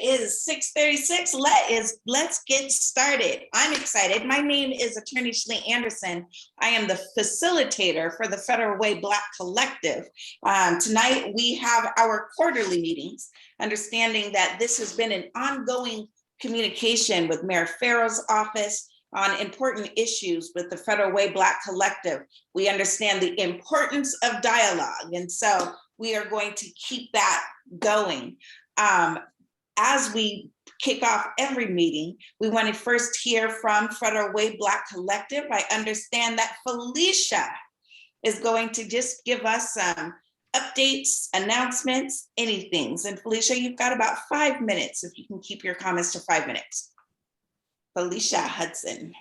It is 6:36. Let's get started. I'm excited. My name is Attorney Shlee Anderson. I am the facilitator for the Federal Way Black Collective. Tonight we have our quarterly meetings, understanding that this has been an ongoing communication with Mayor Farrell's office on important issues with the Federal Way Black Collective. We understand the importance of dialogue, and so we are going to keep that going. As we kick off every meeting, we want to first hear from Federal Way Black Collective. I understand that Felicia is going to just give us some updates, announcements, anything. And Felicia, you've got about 5 minutes if you can keep your comments to 5 minutes. Felicia Hudson.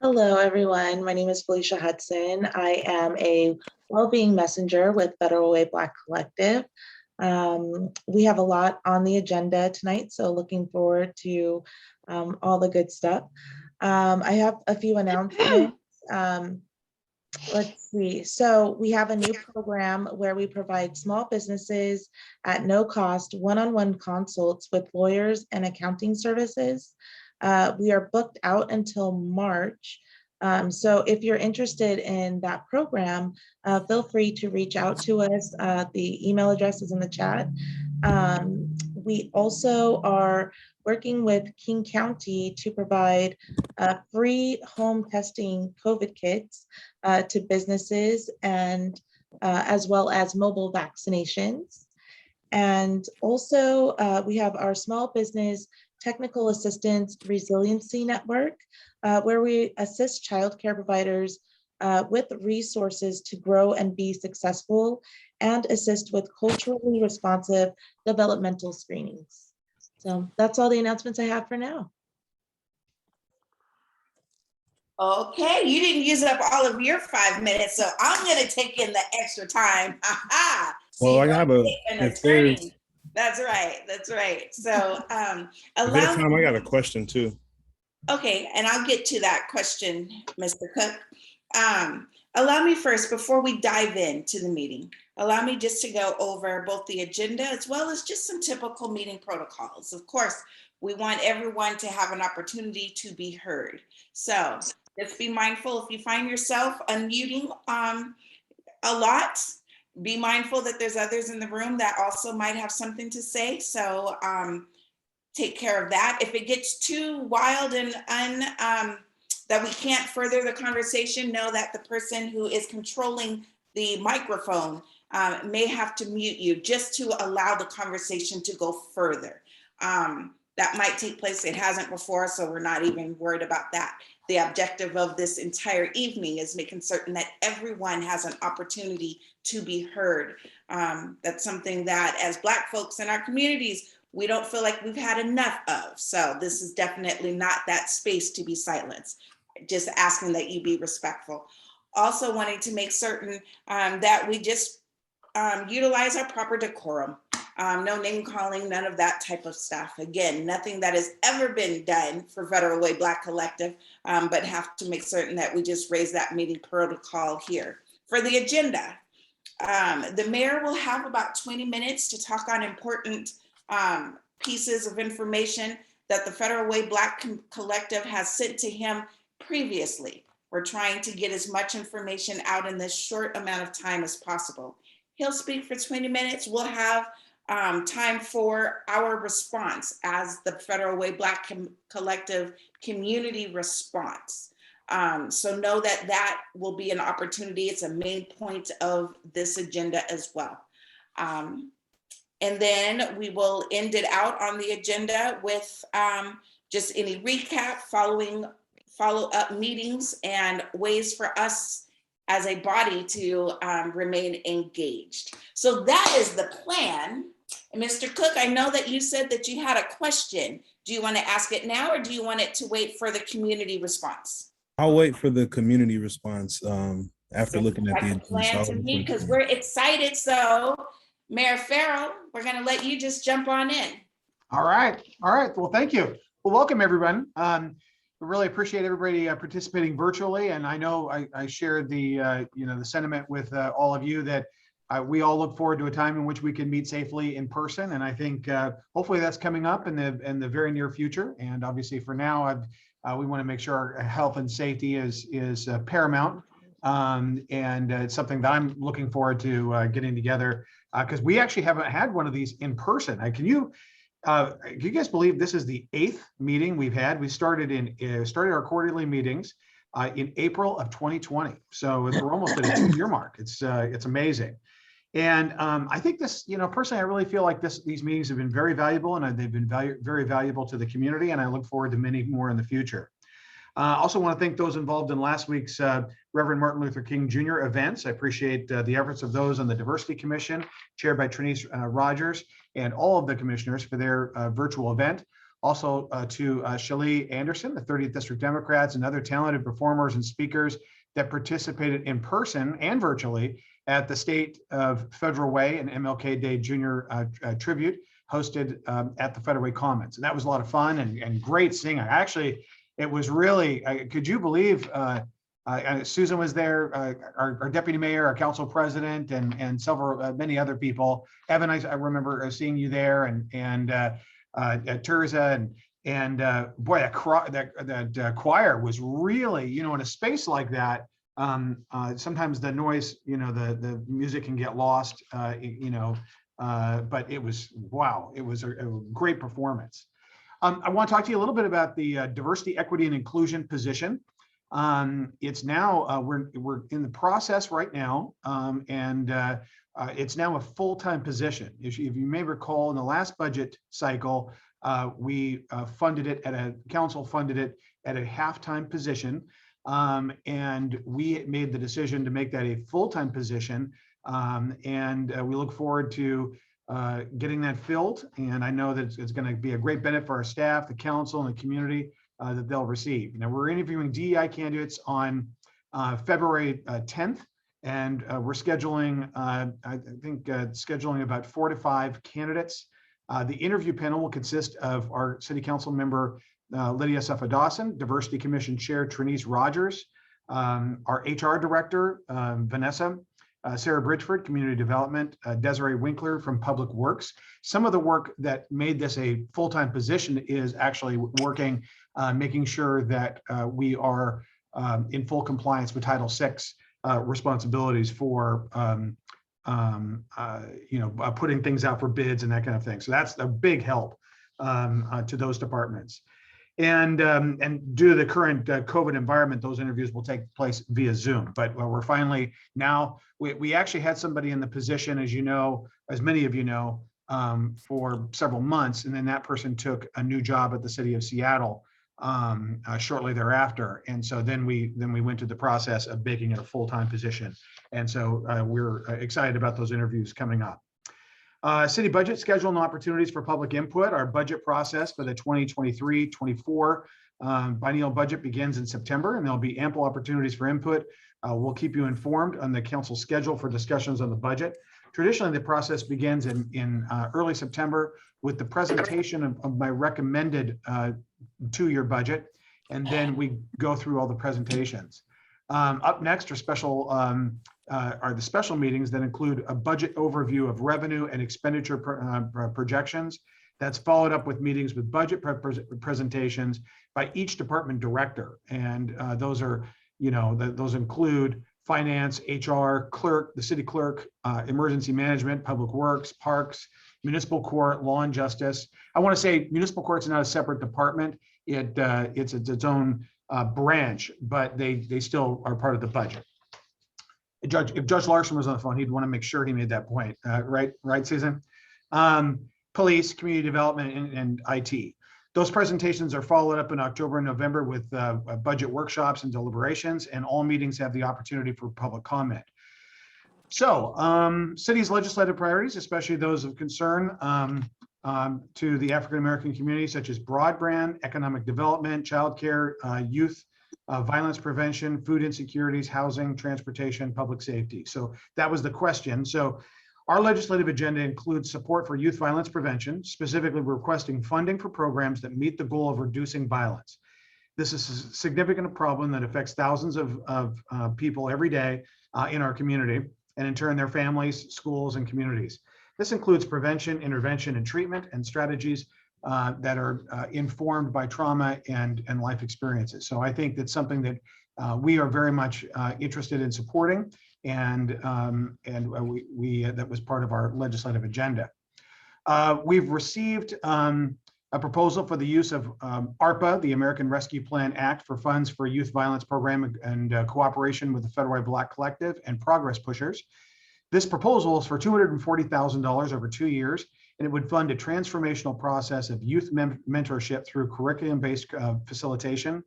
Hello, everyone. My name is Felicia Hudson. I am a well-being messenger with Federal Way Black Collective. We have a lot on the agenda tonight, so looking forward to all the good stuff. I have a few announcements. Let's see. So we have a new program where we provide small businesses at no cost one-on-one consults with lawyers and accounting services. We are booked out until March. So if you're interested in that program, feel free to reach out to us. The email address is in the chat. We also are working with King County to provide free home testing COVID kits to businesses and as well as mobile vaccinations. And also we have our small business technical assistance resiliency network, where we assist childcare providers with resources to grow and be successful and assist with culturally responsive developmental screenings. So that's all the announcements I have for now. Okay, you didn't use up all of your 5 minutes, so I'm gonna take in the extra time. Well, I have an attorney. That's right, that's right. So I got a question too. Okay, and I'll get to that question, Mr. Cook. Allow me first, before we dive into the meeting, allow me just to go over both the agenda as well as just some typical meeting protocols. Of course, we want everyone to have an opportunity to be heard. So just be mindful if you find yourself unmuting a lot, be mindful that there's others in the room that also might have something to say. So take care of that. If it gets too wild and that we can't further the conversation, know that the person who is controlling the microphone may have to mute you just to allow the conversation to go further. That might take place. It hasn't before, so we're not even worried about that. The objective of this entire evening is making certain that everyone has an opportunity to be heard. That's something that as Black folks in our communities, we don't feel like we've had enough of. So this is definitely not that space to be silenced. Just asking that you be respectful. Also wanting to make certain that we just utilize our proper decorum. No name calling, none of that type of stuff. Again, nothing that has ever been done for Federal Way Black Collective, but have to make certain that we just raise that meeting protocol here. For the agenda, the mayor will have about 20 minutes to talk on important pieces of information that the Federal Way Black Collective has sent to him previously. We're trying to get as much information out in this short amount of time as possible. He'll speak for 20 minutes. We'll have time for our response as the Federal Way Black Collective community response. So know that that will be an opportunity. It's a main point of this agenda as well. And then we will end it out on the agenda with just any recap, follow-up meetings, and ways for us as a body to remain engaged. So that is the plan. And Mr. Cook, I know that you said that you had a question. Do you want to ask it now, or do you want it to wait for the community response? I'll wait for the community response after looking at the plan to me, because we're excited. So Mayor Farrell, we're going to let you just jump on in. All right. Well, thank you. Well, welcome everyone. We really appreciate everybody participating virtually, and I know I shared the the sentiment with all of you that we all look forward to a time in which we can meet safely in person. And I think hopefully that's coming up in the very near future. And obviously for now, we want to make sure our health and safety is paramount. And it's something that I'm looking forward to getting together because we actually haven't had one of these in person. Can you guys believe this is the 8th meeting we've had? We started our quarterly meetings in April of 2020. So we're almost at a 2-year mark. It's amazing. And I think this, personally, I really feel like these meetings have been very valuable, and they've been very valuable to the community. And I look forward to many more in the future. Also want to thank those involved in last week's Reverend Martin Luther King Jr. events. I appreciate the efforts of those on the Diversity Commission, chaired by Trinice Rogers, and all of the commissioners for their virtual event. Also to Shelly Anderson, the 30th District Democrats, and other talented performers and speakers that participated in person and virtually at the State of Federal Way and MLK Day Jr. tribute hosted at the Federal Way Commons. And that was a lot of fun and great singing. It was really, could you believe, Susan was there, our deputy mayor, our council president, and several, many other people. Evan, I remember seeing you there, and Teresa, and boy, that choir was really, in a space like that, sometimes the noise, the music can get lost, but it was, wow, it was a great performance. I want to talk to you a little bit about the diversity, equity, and inclusion position. It's now, we're in the process right now, and it's now a full-time position. If you may recall, in the last budget cycle, we council funded it at a half-time position, and we made the decision to make that a full-time position, and we look forward to getting that filled. And I know that it's going to be a great benefit for our staff, the council, and the community that they'll receive. Now, we're interviewing DEI candidates on February 10th, and we're scheduling, scheduling about 4 to 5 candidates. The interview panel will consist of our city council member, Lydia Suffa-Dawson, Diversity Commission Chair Trinice Rogers, our HR Director, Vanessa, Sarah Bridgeford, Community Development, Desiree Winkler from Public Works. Some of the work that made this a full-time position is actually working, making sure that we are in full compliance with Title VI responsibilities for putting things out for bids and that kind of thing. So that's a big help to those departments. And due to the current COVID environment, those interviews will take place via Zoom. But we're finally now, we actually had somebody in the position, as you know, as many of you know, for several months, and then that person took a new job at the city of Seattle shortly thereafter. And so then we went to the process of making it a full-time position. And so we're excited about those interviews coming up. City budget schedule and opportunities for public input. Our budget process for the 2023-24 biennial budget begins in September, and there'll be ample opportunities for input. We'll keep you informed on the council schedule for discussions on the budget. Traditionally, the process begins in early September with the presentation of my recommended 2-year budget, and then we go through all the presentations. Up next are the special meetings that include a budget overview of revenue and expenditure projections. That's followed up with meetings with budget presentations by each department director. And those are, those include finance, HR, clerk, the city clerk, emergency management, public works, parks, municipal court, law and justice. I want to say municipal court's not a separate department. It's its own branch, but they still are part of the budget. If Judge Larson was on the phone, he'd want to make sure he made that point, right, Susan? Police, community development, and IT. Those presentations are followed up in October and November with budget workshops and deliberations, and all meetings have the opportunity for public comment. So, city's legislative priorities, especially those of concern to the African-American community, such as broadband, economic development, childcare, youth, violence prevention, food insecurities, housing, transportation, public safety. So that was the question. So our legislative agenda includes support for youth violence prevention, specifically requesting funding for programs that meet the goal of reducing violence. This is a significant problem that affects thousands of people every day in our community. and in turn their families, schools, and communities. This includes prevention, intervention, and treatment and strategies that are informed by trauma and life experiences. So I think that's something that we are very much interested in supporting, and that was part of our legislative agenda. We've received a proposal for the use of ARPA, the American Rescue Plan Act, for funds for youth violence program and cooperation with the Federal Black Collective and Progress Pushers. This proposal is for $240,000 over 2 years, and it would fund a transformational process of youth mentorship through curriculum-based facilitation.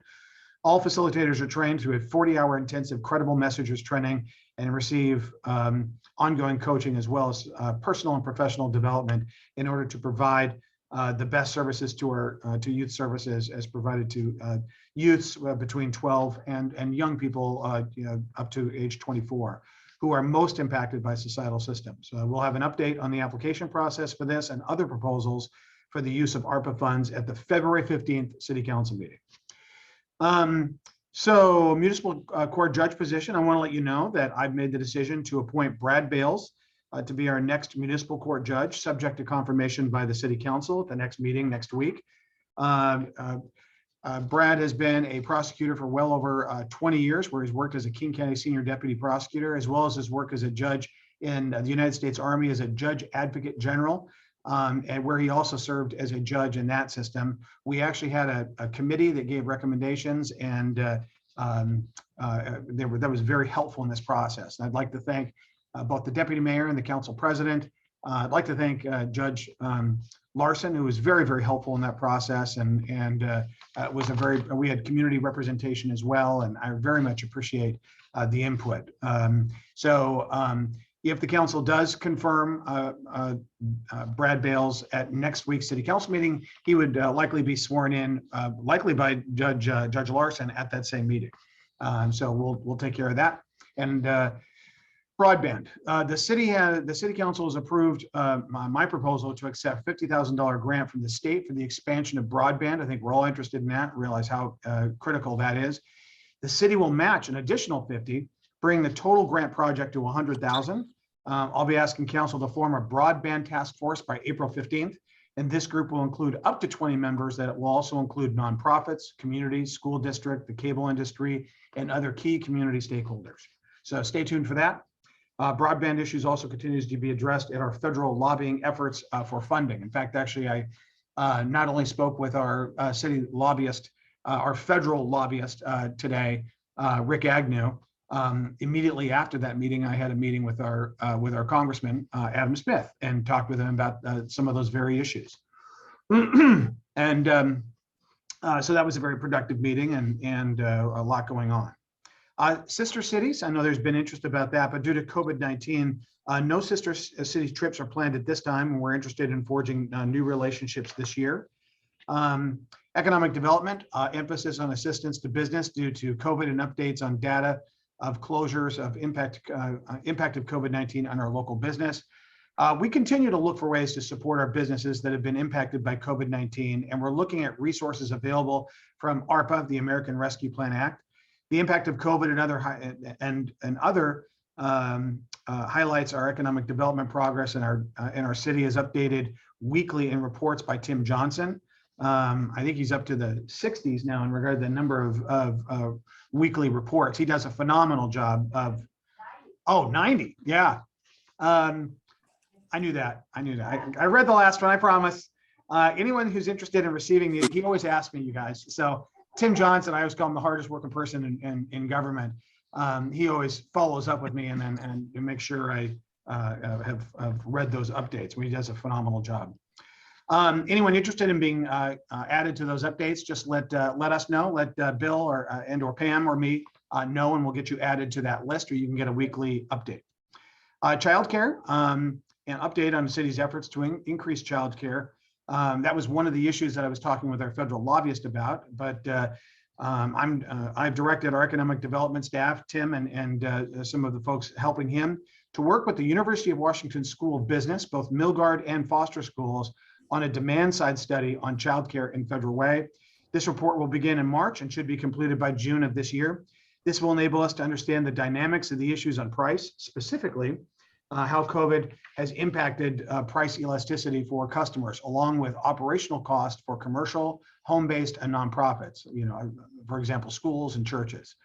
All facilitators are trained through a 40-hour intensive credible messages training and receive ongoing coaching as well as personal and professional development in order to provide the best services to our youth services as provided to youths between 12 and young people up to age 24 who are most impacted by societal systems. We'll have an update on the application process for this and other proposals for the use of ARPA funds at the February 15th City Council meeting. So municipal court judge position, I want to let you know that I've made the decision to appoint Brad Bales to be our next municipal court judge, subject to confirmation by the City Council at the next meeting next week. Brad has been a prosecutor for well over 20 years, where he's worked as a King County Senior Deputy Prosecutor, as well as his work as a judge in the United States Army as a Judge Advocate General, and where he also served as a judge in that system. We actually had a committee that gave recommendations, and that was very helpful in this process. And I'd like to thank both the Deputy Mayor and the Council President. I'd like to thank Judge Larson, who was very, very helpful in that process, and it was we had community representation as well, and I very much appreciate the input. If the council does confirm Brad Bales at next week's City Council meeting, he would likely be sworn in, likely by Judge Larson at that same meeting. So we'll take care of that. And broadband, the City Council has approved my proposal to accept $50,000 grant from the state for the expansion of broadband. I think we're all interested in that, realize how critical that is. The city will match an additional 50, bring the total grant project to 100,000. I'll be asking council to form a broadband task force by April 15th. And this group will include up to 20 members that will also include nonprofits, communities, school district, the cable industry, and other key community stakeholders. So stay tuned for that. Broadband issues also continues to be addressed in our federal lobbying efforts for funding. In fact, actually, I not only spoke with our city lobbyist, our federal lobbyist today, Rick Agnew. Immediately after that meeting, I had a meeting with our Congressman, Adam Smith, and talked with him about some of those very issues. And so that was a very productive meeting, and a lot going on. Sister cities, I know there's been interest about that, but due to COVID-19, no sister city trips are planned at this time, and we're interested in forging new relationships this year. Economic development, emphasis on assistance to business due to COVID and updates on data of closures of impact of COVID-19 on our local business. We continue to look for ways to support our businesses that have been impacted by COVID-19, and we're looking at resources available from ARPA, the American Rescue Plan Act. The impact of COVID and other highlights our economic development progress in our city is updated weekly in reports by Tim Johnson. I think he's up to the 60s now in regard to the number of weekly reports. He does a phenomenal job of, 90, yeah. I knew that. I read the last one, I promise. Anyone who's interested in receiving these, he always asks me, you guys. So Tim Johnson, I always call him the hardest working person in government. He always follows up with me and makes sure I have read those updates. He does a phenomenal job. Anyone interested in being added to those updates, just let us know. Let Bill or Pam or me know, and we'll get you added to that list, or you can get a weekly update. Childcare, an update on the city's efforts to increase childcare. That was one of the issues that I was talking with our federal lobbyist about, but I've directed our economic development staff, Tim and some of the folks helping him, to work with the University of Washington School of Business, both Milgard and Foster schools, on a demand side study on childcare in Federal Way. This report will begin in March and should be completed by June of this year. This will enable us to understand the dynamics of the issues on price, specifically how COVID has impacted price elasticity for customers, along with operational costs for commercial, home-based, and nonprofits, for example, schools and churches.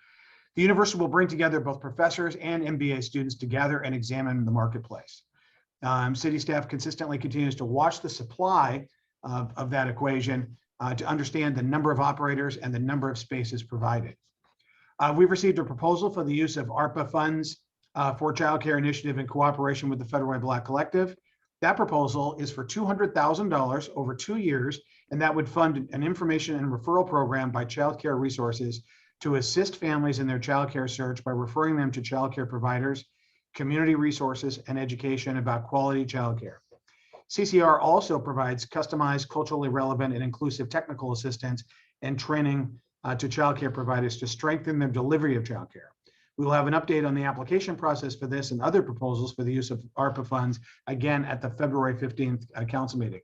The university will bring together both professors and MBA students to gather and examine the marketplace. City staff consistently continues to watch the supply of that equation to understand the number of operators and the number of spaces provided. We've received a proposal for the use of ARPA funds for childcare initiative in cooperation with the Federal Black Collective. That proposal is for $200,000 over 2 years, and that would fund an information and referral program by Child Care Resources to assist families in their childcare search by referring them to childcare providers, community resources, and education about quality childcare. CCR also provides customized, culturally relevant, and inclusive technical assistance and training to childcare providers to strengthen their delivery of childcare. We will have an update on the application process for this and other proposals for the use of ARPA funds, again, at the February 15th council meeting.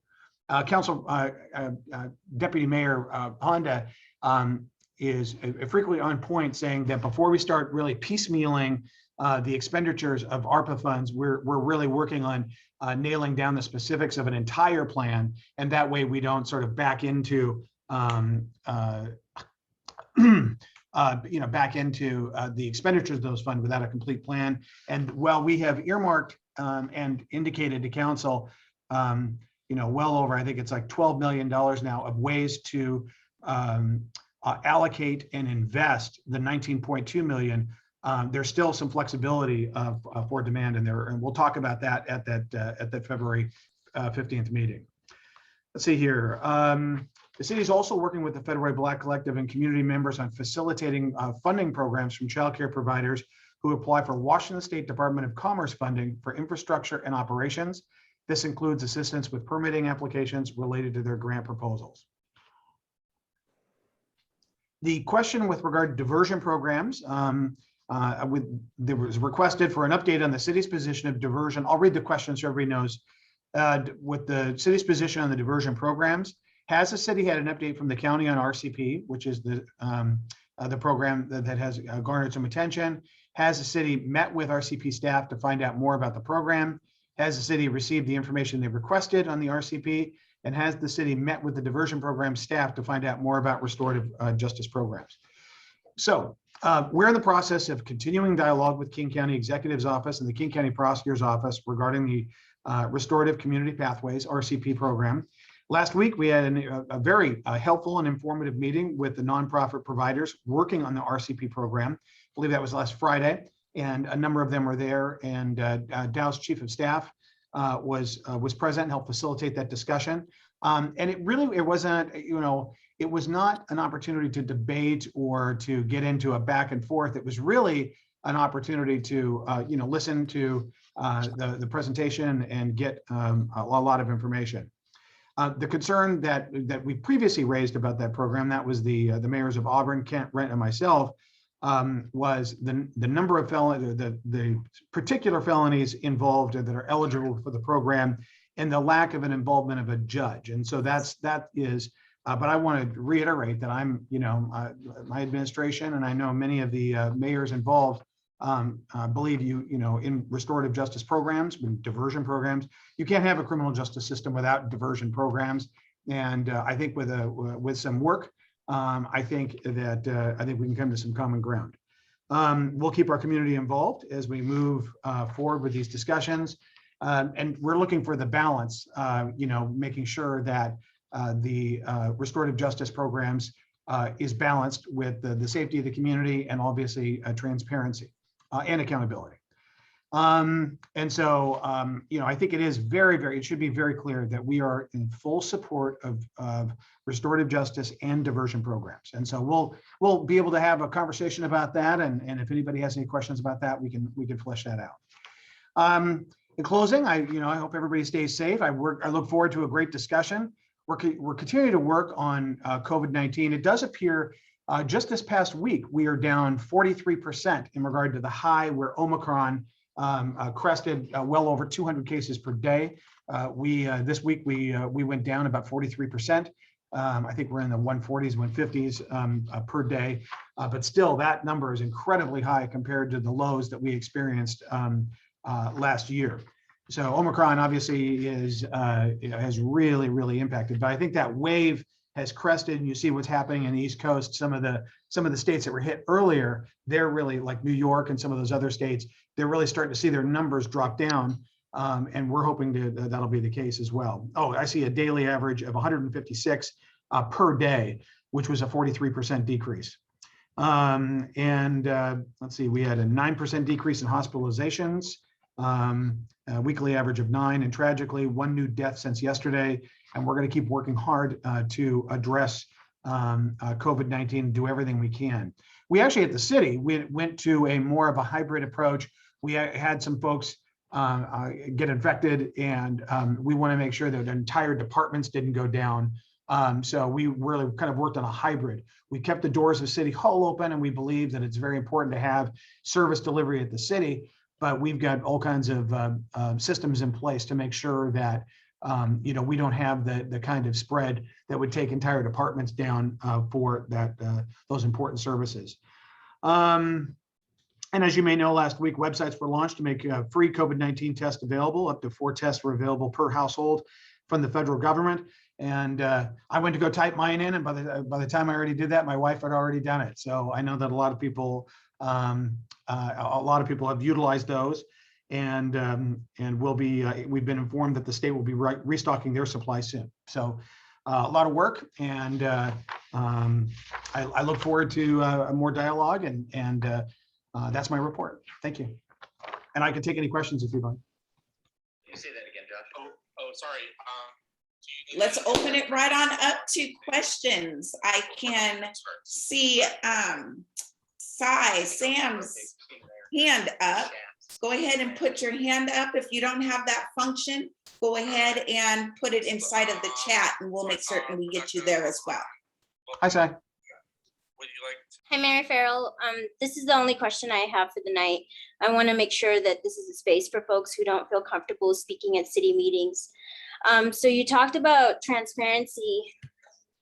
Deputy Mayor Honda is frequently on point, saying that before we start really piecemealing the expenditures of ARPA funds, we're really working on nailing down the specifics of an entire plan, and that way we don't sort of back into the expenditures of those funds without a complete plan. And while we have earmarked and indicated to council, well over, I think it's like $12 million now of ways to allocate and invest the 19.2 million. There's still some flexibility for demand in there, and we'll talk about that at that February 15th meeting. Let's see here. The city is also working with the Federal Black Collective and community members on facilitating funding programs from child care providers who apply for Washington State Department of Commerce funding for infrastructure and operations. This includes assistance with permitting applications related to their grant proposals. The question with regard to diversion programs, there was requested for an update on the city's position of diversion. I'll read the question so everybody knows. With the city's position on the diversion programs, has the city had an update from the county on RCP, which is the program that has garnered some attention? Has the city met with RCP staff to find out more about the program? Has the city received the information they requested on the RCP? And has the city met with the diversion program staff to find out more about restorative justice programs? So we're in the process of continuing dialogue with King County Executive's Office and the King County Prosecutor's Office regarding the Restorative Community Pathways, RCP program. Last week, we had a very helpful and informative meeting with the nonprofit providers working on the RCP program. I believe that was last Friday, and a number of them were there, and Dow's Chief of Staff was present and helped facilitate that discussion. And it wasn't, it was not an opportunity to debate or to get into a back and forth. It was really an opportunity to, listen to the presentation and get a lot of information. The concern that we previously raised about that program, that was the mayors of Auburn, Kent, Brent, and myself, was the number of felonies, the particular felonies involved that are eligible for the program, and the lack of an involvement of a judge. And so that is, but I want to reiterate that I'm, my administration, and I know many of the mayors involved believe in restorative justice programs, diversion programs. You can't have a criminal justice system without diversion programs. And I think with some work, I think we can come to some common ground. We'll keep our community involved as we move forward with these discussions. And we're looking for the balance, making sure that the restorative justice programs is balanced with the safety of the community and obviously transparency and accountability. And so, I think it is it should be very clear that we are in full support of restorative justice and diversion programs. And so we'll be able to have a conversation about that. And if anybody has any questions about that, we can flesh that out. In closing, I hope everybody stays safe. I look forward to a great discussion. We're continuing to work on COVID-19. It does appear just this past week, we are down 43% in regard to the high where Omicron crested well over 200 cases per day. This week we went down about 43%. I think we're in the 140s, 150s per day, but still that number is incredibly high compared to the lows that we experienced last year. So Omicron obviously has really impacted, but I think that wave has crested, and you see what's happening in the East Coast. Some of the states that were hit earlier, they're really, like New York and some of those other states, they're really starting to see their numbers drop down. And we're hoping that'll be the case as well. Oh, I see a daily average of 156 per day, which was a 43% decrease. Let's see, we had a 9% decrease in hospitalizations, a weekly average of 9, and tragically 1 new death since yesterday. And we're going to keep working hard to address COVID-19, do everything we can. We actually at the city, we went to a more of a hybrid approach. We had some folks get infected, and we want to make sure that entire departments didn't go down. So we really kind of worked on a hybrid. We kept the doors of City Hall open, and we believe that it's very important to have service delivery at the city, but we've got all kinds of systems in place to make sure that we don't have the kind of spread that would take entire departments down for those important services. And as you may know, last week, websites were launched to make free COVID-19 tests available. Up to 4 tests were available per household from the federal government. And I went to go type mine in, and by the time I already did that, my wife had already done it. So I know that a lot of people have utilized those, and we've been informed that the state will be restocking their supply soon. So a lot of work, and I look forward to more dialogue, and that's my report. Thank you. And I can take any questions if you'd like. Can you say that again, Josh? Oh, sorry. Let's open it right on up to questions. I can see Sam's hand up. Go ahead and put your hand up. If you don't have that function, go ahead and put it inside of the chat, and we'll make certain we get you there as well. Hi, Sai. Would you like to? Hi, Mary Farrell. This is the only question I have for the night. I want to make sure that this is a space for folks who don't feel comfortable speaking at city meetings. So you talked about transparency.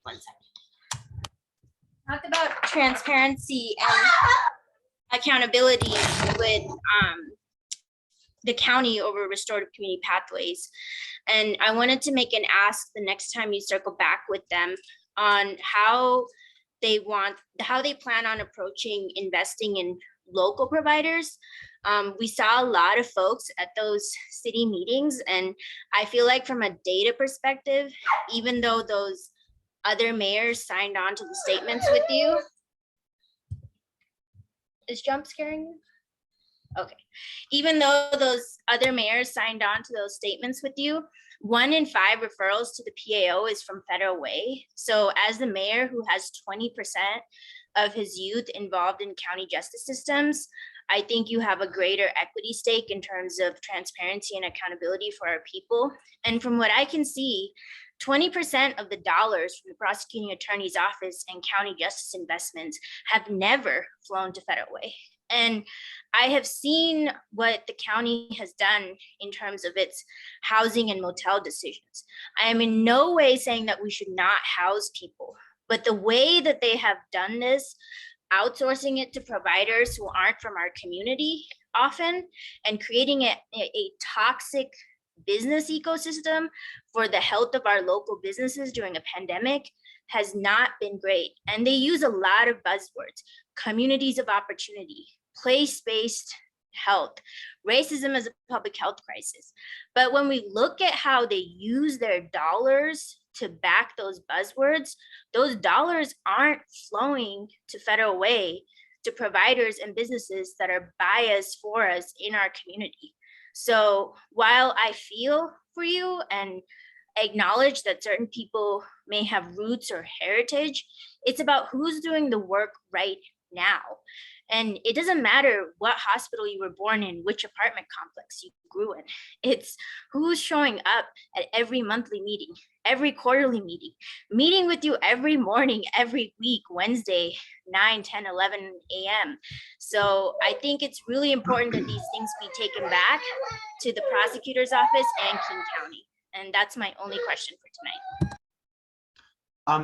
One second. Talked about transparency and accountability with the county over restorative community pathways. And I wanted to make an ask the next time you circle back with them on how they plan on approaching investing in local providers. We saw a lot of folks at those city meetings, and I feel like from a data perspective, even though those other mayors signed on to the statements with you, is jump scaring you? Okay. Even though those other mayors signed on to those statements with you, 1 in 5 referrals to the PAO is from federal way. So as the mayor who has 20% of his youth involved in county justice systems, I think you have a greater equity stake in terms of transparency and accountability for our people. And from what I can see, 20% of the dollars from the prosecuting attorney's office and county justice investments have never flown to federal way. And I have seen what the county has done in terms of its housing and motel decisions. I am in no way saying that we should not house people, but the way that they have done this, outsourcing it to providers who aren't from our community often, and creating a toxic business ecosystem for the health of our local businesses during a pandemic has not been great. And they use a lot of buzzwords: communities of opportunity, place-based health, racism as a public health crisis. But when we look at how they use their dollars to back those buzzwords, those dollars aren't flowing to federal way to providers and businesses that are biased for us in our community. So while I feel for you and acknowledge that certain people may have roots or heritage, it's about who's doing the work right now. And it doesn't matter what hospital you were born in, which apartment complex you grew in. It's who's showing up at every monthly meeting, every quarterly meeting, meeting with you every morning, every week, Wednesday, 9, 10, 11 a.m. So I think it's really important that these things be taken back to the prosecutor's office and King County. And that's my only question for tonight.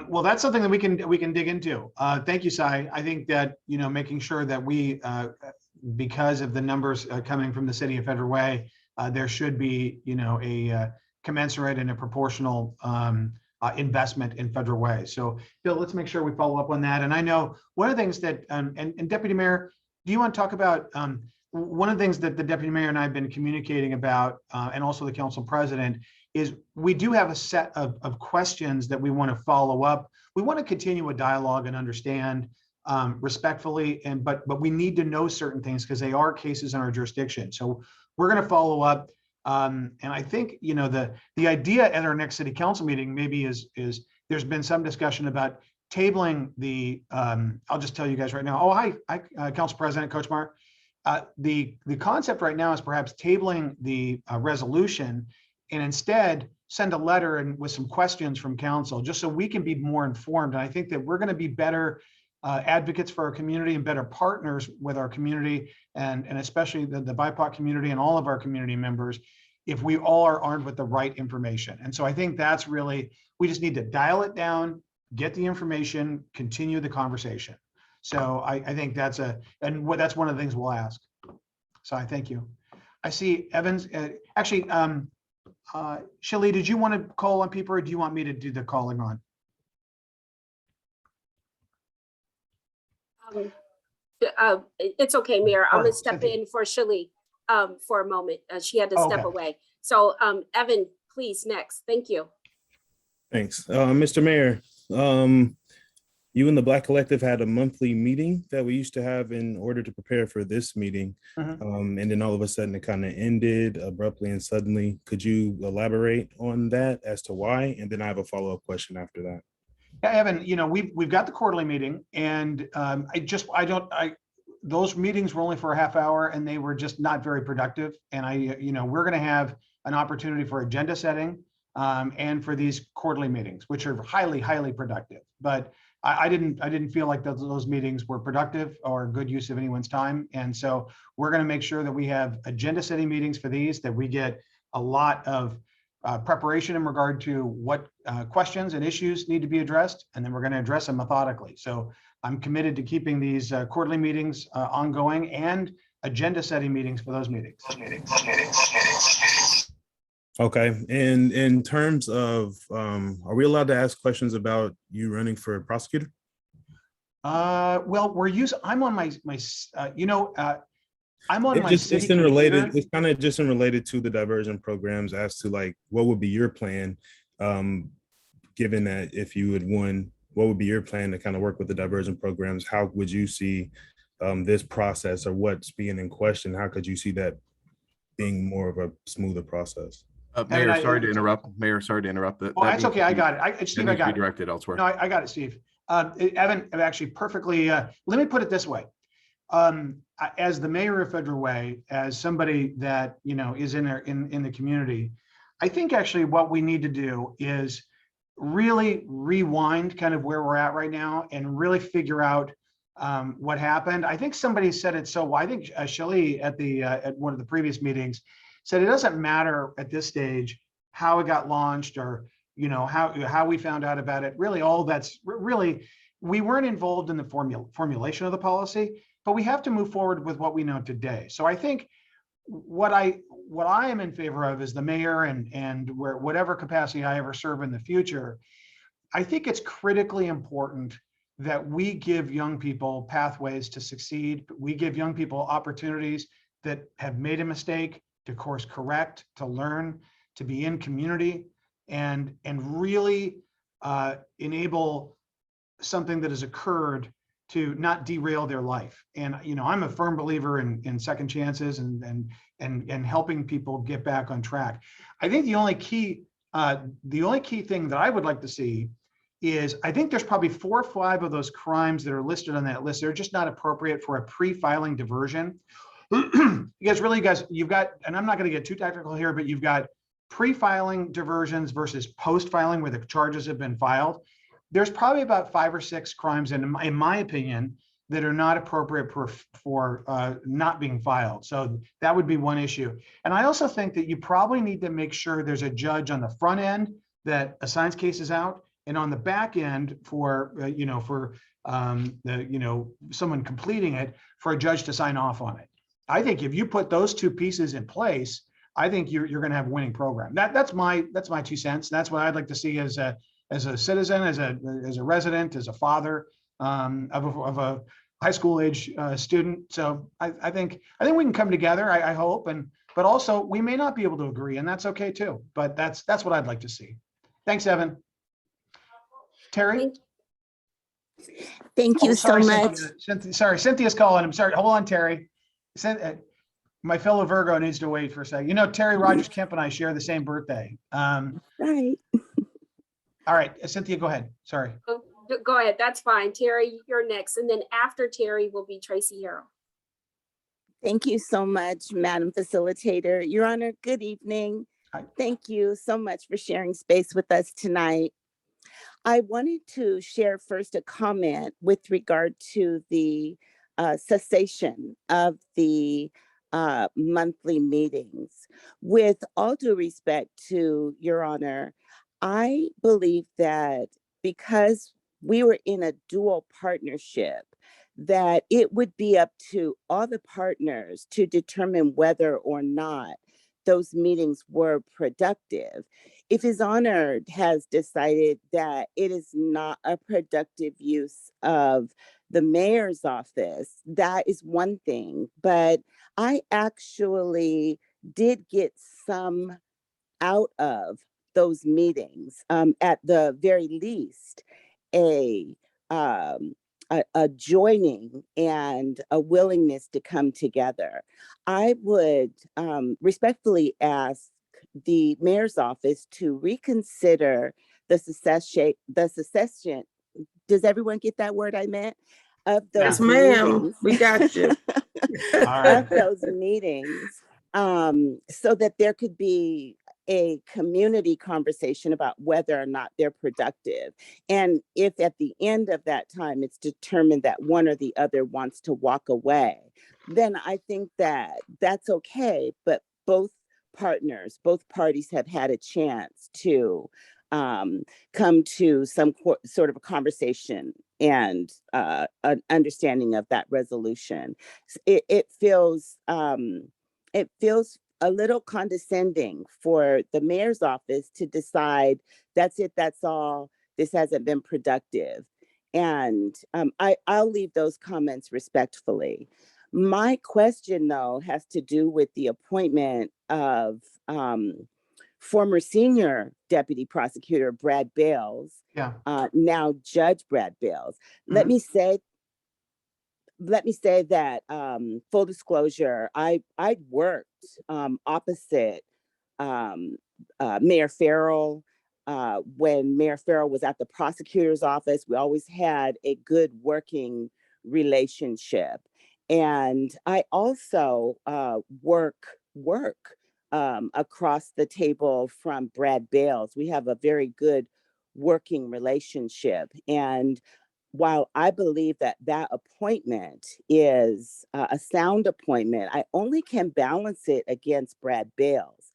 Well, that's something that we can dig into. Thank you, Sai. I think that, making sure that we, because of the numbers coming from the city of Federal Way, there should be, a commensurate and a proportional investment in Federal Way. So, Bill, let's make sure we follow up on that. And I know one of the things that, and Deputy Mayor, do you want to talk about one of the things that the Deputy Mayor and I have been communicating about, and also the Council President, is we do have a set of questions that we want to follow up. We want to continue a dialogue and understand respectfully, but we need to know certain things because they are cases in our jurisdiction. So we're going to follow up. And I think, the idea at our next city council meeting maybe is there's been some discussion about tabling the, I'll just tell you guys right now. Oh, hi, Council President, Coach Mark. The concept right now is perhaps tabling the resolution and instead send a letter and with some questions from council, just so we can be more informed. And I think that we're going to be better advocates for our community and better partners with our community, and especially the BIPOC community and all of our community members, if we all are armed with the right information. And so I think that's really, we just need to dial it down, get the information, continue the conversation. So I think that's that's one of the things we'll ask. So I thank you. I see Evans, actually, Shelley, did you want to call on people or do you want me to do the calling on? It's okay, Mayor. I'm Or gonna step Cynthia. in for Shelley for a moment. She had to Oh, step okay. away. So Evan, please, next. Thank you. Thanks. Mr. Mayor, you and the Black Collective had a monthly meeting that we used to have in order to prepare for this meeting. Mhm. And then all of a sudden it kind of ended abruptly and suddenly. Could you elaborate on that as to why? And then I have a follow-up question after that. Yeah, Evan, we've got the quarterly meeting, and those meetings were only for a half hour and they were just not very productive. And we're going to have an opportunity for agenda setting and for these quarterly meetings, which are highly, highly productive. But I didn't feel like those meetings were productive or good use of anyone's time. And so we're going to make sure that we have agenda setting meetings for these, that we get a lot of preparation in regard to what questions and issues need to be addressed, and then we're going to address them methodically. So I'm committed to keeping these quarterly meetings ongoing and agenda setting meetings for those meetings. Okay. And in terms of, are we allowed to ask questions about you running for prosecutor? Well, I'm on my It's in related, it's kind of just in related to the diversion programs as to like, what would be your plan? Given that if you had won, what would be your plan to kind of work with the diversion programs? How would you see this process, or what's being in question? How could you see that being more of a smoother process? Mayor, sorry to interrupt. Mayor, sorry to interrupt. Oh, that's okay. I got it. Steve, I got it. Directed elsewhere. No, I got it, Steve. Evan, actually perfectly, let me put it this way. As the mayor of Federal Way, as somebody that, is in the community, I think actually what we need to do is really rewind kind of where we're at right now and really figure out what happened. I think somebody said it so well. I think Shelley at one of the previous meetings said it doesn't matter at this stage how it got launched or how we found out about it. Really, all that's really, we weren't involved in the formulation of the policy, but we have to move forward with what we know today. So I think what I am in favor of is the mayor and whatever capacity I ever serve in the future, I think it's critically important that we give young people pathways to succeed. We give young people opportunities that have made a mistake to course correct, to learn, to be in community, and really enable something that has occurred to not derail their life. And I'm a firm believer in second chances and helping people get back on track. I think the only key thing that I would like to see is, I think there's probably 4 or 5 of those crimes that are listed on that list. They're just not appropriate for a pre-filing diversion. You guys, you've got, and I'm not going to get too technical here, but you've got pre-filing diversions versus post-filing where the charges have been filed. There's probably about 5 or 6 crimes, in my opinion, that are not appropriate for not being filed. So that would be one issue. And I also think that you probably need to make sure there's a judge on the front end that assigns cases out and on the back end for, someone completing it, for a judge to sign off on it. I think if you put those two pieces in place, I think you're going to have a winning program. That's my 2 cents. That's what I'd like to see as a citizen, as a resident, as a father of a high school age student. So I think we can come together. I hope, but also we may not be able to agree, and that's okay too. But that's what I'd like to see. Thanks, Evan. Teri. Thank you so much. Cynthia's calling. I'm sorry. Hold on, Teri. My fellow Virgo needs to wait for a second. Teri Rogers Kemp and I share the same birthday. Right. All right, Cynthia, go ahead. Sorry. Go ahead. That's fine. Teri, you're next. And then after Teri will be Tracy Harrell. Thank you so much, Madam Facilitator. Your Honor, good evening. Hi. Thank you so much for sharing space with us tonight. I wanted to share first a comment with regard to the cessation of the monthly meetings. With all due respect to Your Honor, I believe that because we were in a dual partnership, that it would be up to all the partners to determine whether or not those meetings were productive. If His Honor has decided that it is not a productive use of the mayor's office, that is one thing. But I actually did get some out of those meetings, at the very least, a joining and a willingness to come together. I would respectfully ask the mayor's office to reconsider the secession. Does everyone get that word I meant? Of those Yes, ma'am. meetings. We got you. All right. Of those meetings, so that there could be a community conversation about whether or not they're productive. And if at the end of that time, it's determined that one or the other wants to walk away, then I think that that's okay. But both parties have had a chance to come to some sort of a conversation and an understanding of that resolution. It feels a little condescending for the mayor's office to decide that's it, that's all, this hasn't been productive. And I'll leave those comments respectfully. My question, though, has to do with the appointment of former senior deputy prosecutor Brad Bales, now Judge Brad Bales. Let me say that, full disclosure, I worked opposite Mayor Farrell. When Mayor Farrell was at the prosecutor's office, we always had a good working relationship. And I also work across the table from Brad Bales. We have a very good working relationship. And while I believe that that appointment is a sound appointment, I only can balance it against Brad Bales.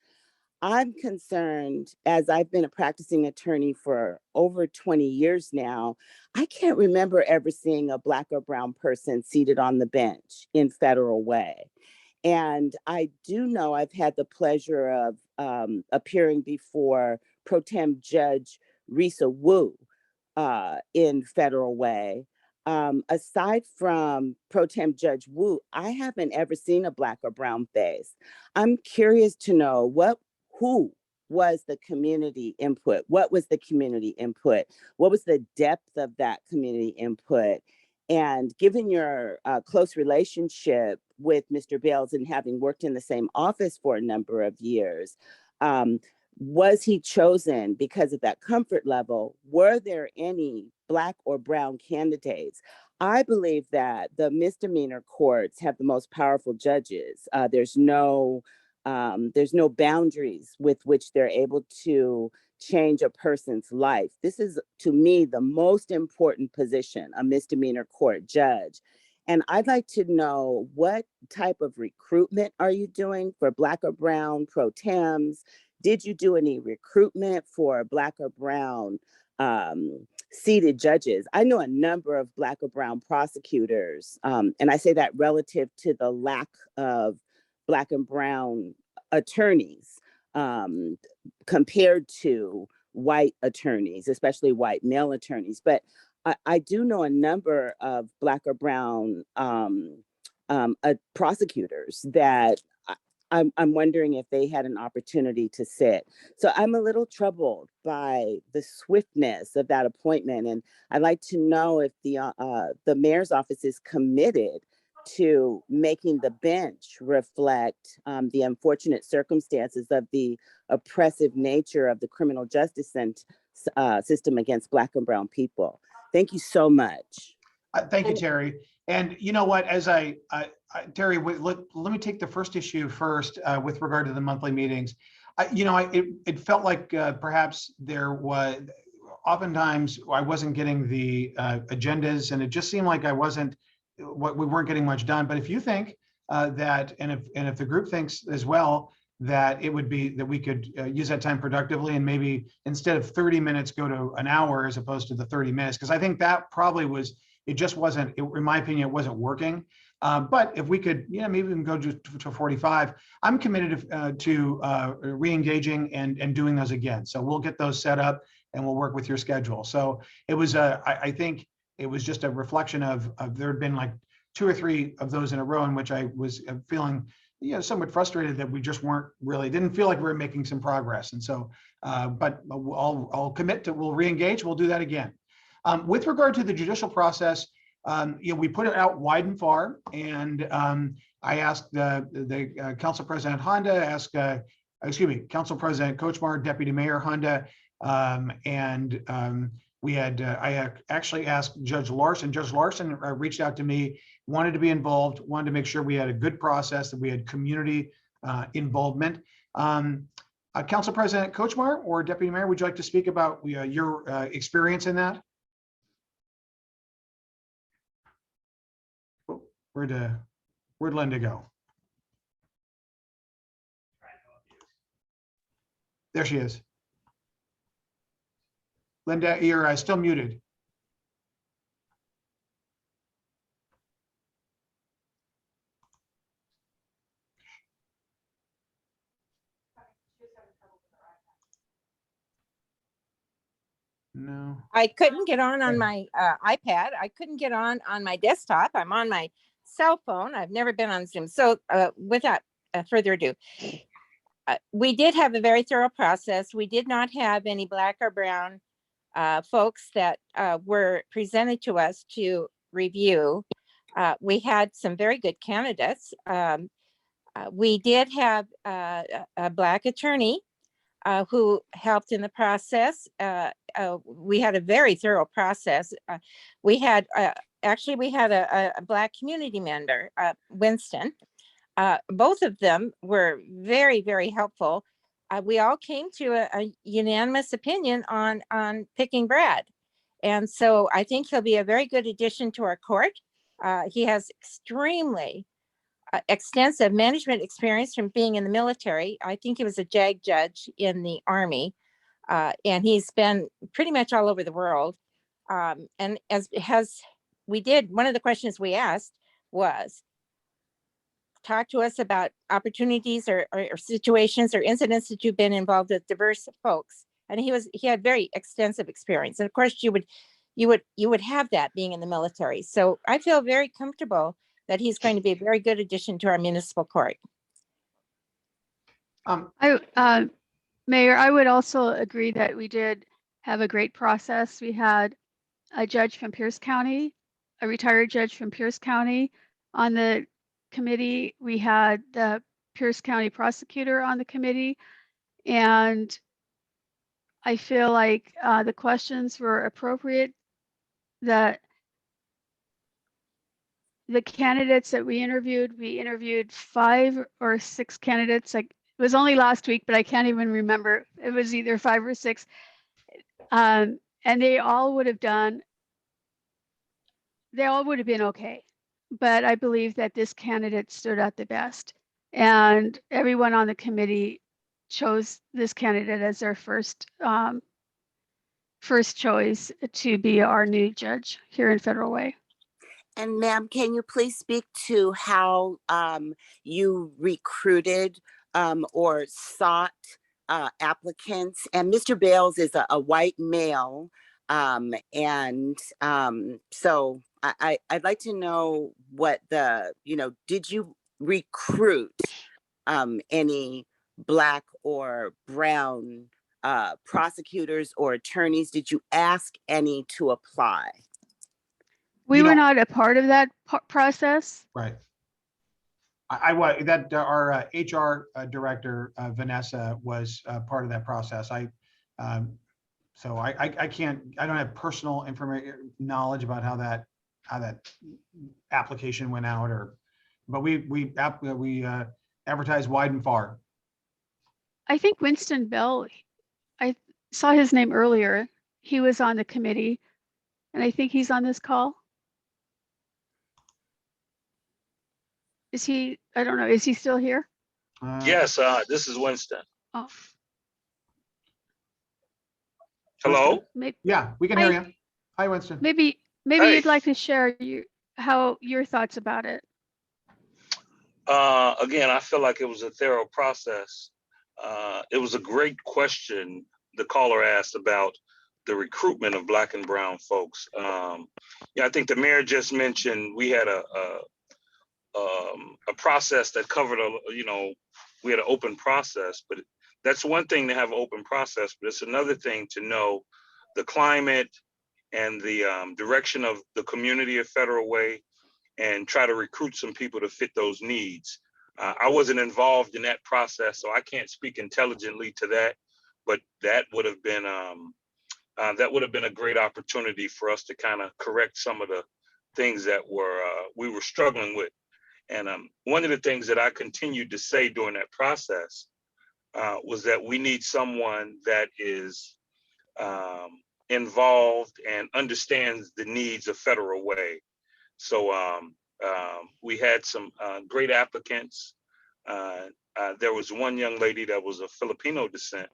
I'm concerned, as I've been a practicing attorney for over 20 years now, I can't remember ever seeing a Black or brown person seated on the bench in Federal Way. And I do know I've had the pleasure of appearing before Pro Tem Judge Risa Wu in Federal Way. Aside from Pro Tem Judge Wu, I haven't ever seen a Black or brown face. I'm curious to know who was the community input? What was the community input? What was the depth of that community input? And given your close relationship with Mr. Bales and having worked in the same office for a number of years, was he chosen because of that comfort level? Were there any Black or brown candidates? I believe that the misdemeanor courts have the most powerful judges. There's no boundaries with which they're able to change a person's life. This is, to me, the most important position, a misdemeanor court judge. And I'd like to know, what type of recruitment are you doing for Black or brown pro tems? Did you do any recruitment for Black or brown seated judges. I know a number of Black or brown prosecutors, and I say that relative to the lack of Black and brown attorneys compared to white attorneys, especially white male attorneys. But I do know a number of Black or brown prosecutors that I'm wondering if they had an opportunity to sit. So I'm a little troubled by the swiftness of that appointment. And I'd like to know if the mayor's office is committed to making the bench reflect the unfortunate circumstances of the oppressive nature of the criminal justice system against Black and brown people. Thank you so much. Thank you, Teri. And you know what, as Teri, let me take the first issue first with regard to the monthly meetings. It felt like perhaps there was, oftentimes I wasn't getting the agendas, and it just seemed like we weren't getting much done. But if you think that, and if the group thinks as well, that it would be that we could use that time productively, and maybe instead of 30 minutes go to an hour as opposed to the 30 minutes, because I think that probably was, it just wasn't, in my opinion, it wasn't working. But if we could, maybe we can go to 45. I'm committed to re-engaging and doing those again. So we'll get those set up and we'll work with your schedule. So it was, I think it was just a reflection of there had been like 2 or 3 of those in a row in which I was feeling, somewhat frustrated that we just didn't feel like we were making some progress. And so, but I'll commit to, we'll re-engage, we'll do that again. With regard to the judicial process, we put it out wide and far, and I asked the Council President Honda, Council President Kochmar, Deputy Mayor Honda, and I actually asked Judge Larson. Judge Larson reached out to me, wanted to be involved, wanted to make sure we had a good process, that we had community involvement. Council President Kochmar or Deputy Mayor, would you like to speak about your experience in that? Where'd Linda go? There she is. Linda, you're still muted. No. I couldn't get on my iPad. I couldn't get on my desktop. I'm on my cell phone. I've never been on Zoom. So without further ado, we did have a very thorough process. We did not have any Black or brown folks that were presented to us to review. We had some very good candidates. We did have a Black attorney who helped in the process. We had a very thorough process. We had a Black community member, Winston. Both of them were very, very helpful. We all came to a unanimous opinion on picking Brad. And so I think he'll be a very good addition to our court. He has extremely extensive management experience from being in the military. I think he was a JAG judge in the Army, and he's been pretty much all over the world. And one of the questions we asked was, talk to us about opportunities or situations or incidents that you've been involved with diverse folks. And he had very extensive experience. And of course you would have that being in the military. So I feel very comfortable that he's going to be a very good addition to our municipal court. Mayor, I would also agree that we did have a great process. We had a judge from Pierce County, a retired judge from Pierce County on the committee. We had the Pierce County prosecutor on the committee, and I feel like the questions were appropriate. The candidates that we interviewed 5 or 6 candidates. Like, it was only last week, but I can't even remember. It was either 5 or 6. And they all would have been okay. But I believe that this candidate stood out the best. And everyone on the committee chose this candidate as their first first choice to be our new judge here in Federal Way. And ma'am, can you please speak to how you recruited or sought applicants? And Mr. Bales is a white male. So I'd like to know what did you recruit any Black or brown prosecutors or attorneys? Did you ask any to apply? We were not a part of that process. Right. I was that our HR director Vanessa was part of that process. So I can't. I don't have personal information knowledge about how that application went out, but we advertised wide and far. I think Winston Bell. I saw his name earlier. He was on the committee, and I think he's on this call. Is he? I don't know. Is he still here? Yes, this is Winston. Oh. Hello? Yeah, we can hear you. Hi, Winston. Maybe Hey. you'd like to share your thoughts about it. Again, I feel like it was a thorough process. It was a great question the caller asked about the recruitment of Black and brown folks. I think the mayor just mentioned we had a process that covered we had an open process, but that's one thing to have an open process, but it's another thing to know the climate and the direction of the community of Federal Way and try to recruit some people to fit those needs. I wasn't involved in that process, so I can't speak intelligently to that, but that would have been a great opportunity for us to kind of correct some of the things that we were struggling with. And one of the things that I continued to say during that process was that we need someone that is involved and understands the needs of Federal Way. So we had some great applicants. There was one young lady that was of Filipino descent,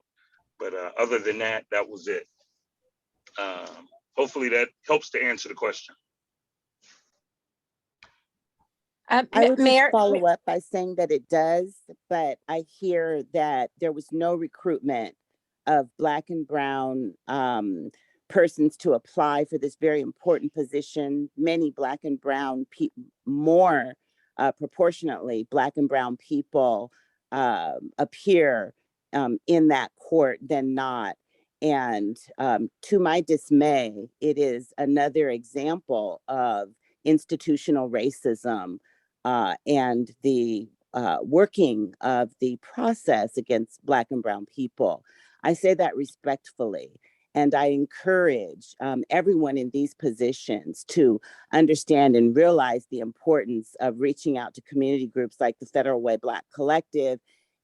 but other than that, that was it. Hopefully that helps to answer the question. I would Mayor, just follow up by saying that it does, but I hear that there was no recruitment of Black and brown persons to apply for this very important position. Many Black and brown people, more proportionately, Black and brown people appear in that court than not. And to my dismay, it is another example of institutional racism and the working of the process against Black and brown people. I say that respectfully, and I encourage everyone in these positions to understand and realize the importance of reaching out to community groups like the Federal Way Black Collective,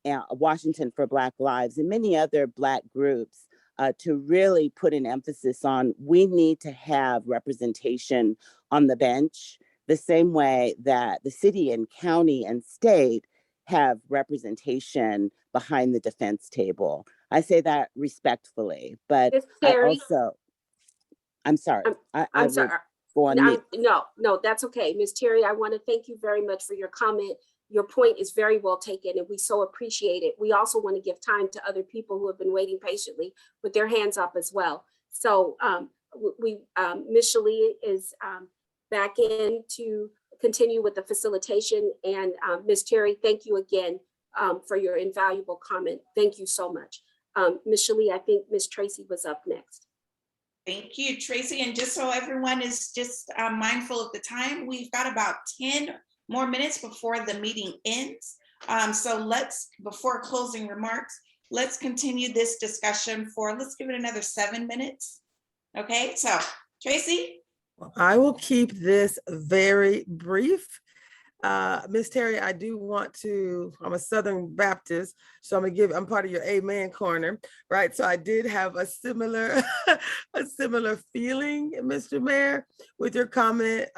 and Washington for Black Lives, and many other Black groups to really put an emphasis on we need to have representation on the bench, the same way that the city and county and state have representation behind the defense table. I say that respectfully, but I'm sorry. I'm sorry. Go on No, that's okay. Ms. Teri, I want to thank you very much for your comment. Your point is very well taken, and we so appreciate it. We also want to give time to other people who have been waiting patiently with their hands up as well. So Ms. Shalee is back in to continue with the facilitation. And Ms. Teri, thank you again for your invaluable comment. Thank you so much. Ms. Shalee, I think Ms. Tracy was up next. Thank you, Tracy. And just so everyone is just mindful of the time, we've got about 10 more minutes before the meeting ends. So before closing remarks, let's continue this discussion let's give it another 7 minutes. Okay, so Tracy? I will keep this very brief. Ms. Teri, I do want to, I'm a Southern Baptist, so I'm part of your amen corner, right? So I did have a similar feeling, Mr. Mayor, with your comment